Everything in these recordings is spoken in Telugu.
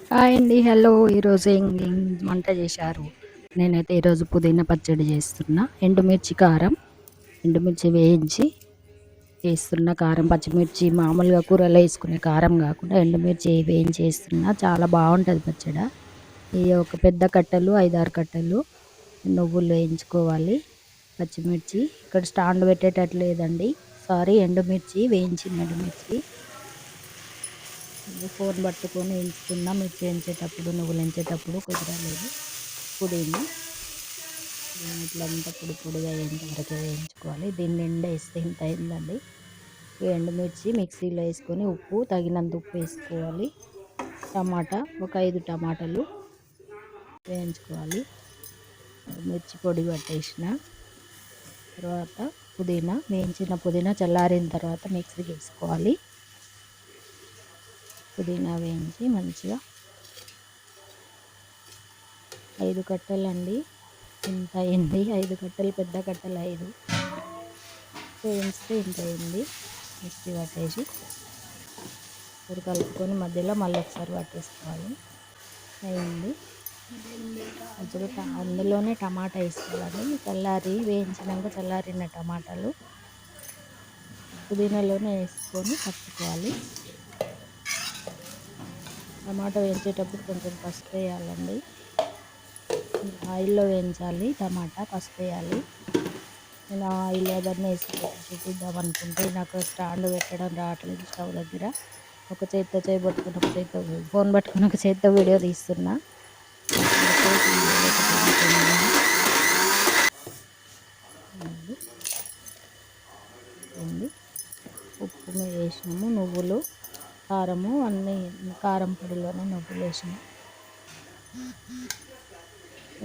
హాయ్ అండి. హలో. ఈరోజు ఏం వంట చేశారు? నేనైతే ఈరోజు పుదీనా పచ్చడి చేస్తున్నా. ఎండుమిర్చి కారం, ఎండుమిర్చి వేయించి వేస్తున్న కారం, పచ్చిమిర్చి మామూలుగా కూరలో వేసుకునే కారం కాకుండా ఎండుమిర్చి వేయించి వేస్తున్నా. చాలా బాగుంటుంది పచ్చడి. ఇది ఒక పెద్ద కట్టెలు 5-6 కట్టెలు నువ్వులు వేయించుకోవాలి. పచ్చిమిర్చి ఇక్కడ స్టాండ్ పెట్టేటట్టు లేదండి. సారీ, ఎండుమిర్చి వేయించిన ఎండుమిర్చి ఫోన్ పట్టుకొని ఎంచుకున్నా. మిర్చి ఎంచేటప్పుడు నువ్వులు ఎంచేటప్పుడు కుదరలేదు. పుదీనా ఇట్లంతా పొడి పొడిగా అయ్యేంత వరకు వేయించుకోవాలి. దీన్ని నిండా వేస్తే ఇంత అయిందండి. ఈ ఎండుమిర్చి మిక్సీలో వేసుకొని ఉప్పు తగినంత ఉప్పు వేసుకోవాలి. టమాటా ఒక 5 టమాటాలు వేయించుకోవాలి. మిర్చి పొడి పట్టేసిన తర్వాత పుదీనా, వేయించిన పుదీనా చల్లారిన తర్వాత మిక్సీకి వేసుకోవాలి. పుదీనా వేయించి మంచిగా 5 కట్టెలండి. ఇంత అయింది. 5 కట్టెలు, పెద్ద కట్టెలు 5 వేయించితే ఇంత అయింది. మిక్సీ పట్టేసి ఇప్పుడు కలుపుకొని మధ్యలో మళ్ళీ ఒకసారి పట్టేసుకోవాలి. అయింది. ఇప్పుడు అందులోనే టమాటా వేసుకోవాలి. వేయించినాక చల్లారిన టమాటాలు పుదీనాలోనే వేసుకొని కలుపుకోవాలి. టమాటా వేయించేటప్పుడు కొంచెం పసుపు వేయాలండి. ఆయిల్లో వేయించాలి. టమాటా పసుపు వేయాలి. నేను ఆయిల్ అవన్నీ వేసి చూపిద్దాం అనుకుంటే నాకు స్టాండ్ పెట్టడం రావట్లేదు. స్టవ్ దగ్గర ఒక చేతితో చేయబట్టుకుని ఒక చేతితో ఫోన్ పట్టుకుని ఒక చేతితో వీడియో తీస్తున్నా. ఉప్పు మీద వేసినాము. నువ్వులు, కారము అన్నీ కారం పొడిలోనే నువ్వులు వేసినాము.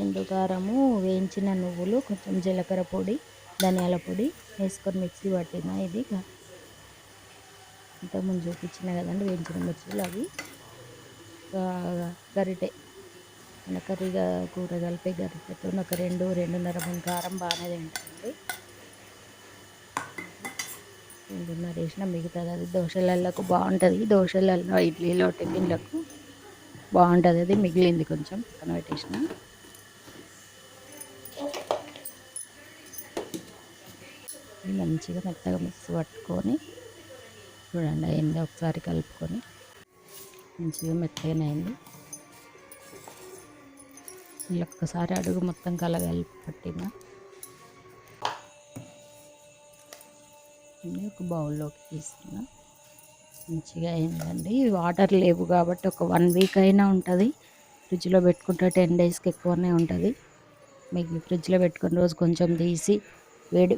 ఎండు కారము, వేయించిన నువ్వులు, కొంచెం జీలకర్ర పొడి, ధనియాల పొడి వేసుకొని మిక్సీ పట్టిన. ఇది ఇంతకుముందు చూపించిన కదండి వేయించిన మిర్చిలు. అవి గరిటె మన కర్రీగా కూర కలిపే గరిటెతో ఒక 2-2.5 కారం బాగానే తింటుంది. 2.5 వేసిన మిగతాది అది దోశలకు బాగుంటుంది. దోశలలో, ఇడ్లీలో, టిఫిన్లకు బాగుంటుంది. అది మిగిలింది కొంచెం పక్కన పెట్టేసిన. మంచిగా మెత్తగా మిక్సీ పట్టుకొని చూడండి అయింది. ఒకసారి కలుపుకొని మంచిగా మెత్తగానే అయింది. మళ్ళీ ఒక్కసారి అడుగు మొత్తం కలిపి పట్టిన ఒక బౌల్లోకి తీస్తున్నా. మంచిగా అయిందండి. వాటర్ లేవు కాబట్టి ఒక 1 వీక్ అయినా ఉంటుంది. ఫ్రిడ్జ్లో పెట్టుకుంటే 10 డేస్కి ఎక్కువనే ఉంటుంది. మీకు ఫ్రిడ్జ్లో పెట్టుకున్న రోజు కొంచెం తీసి వేడి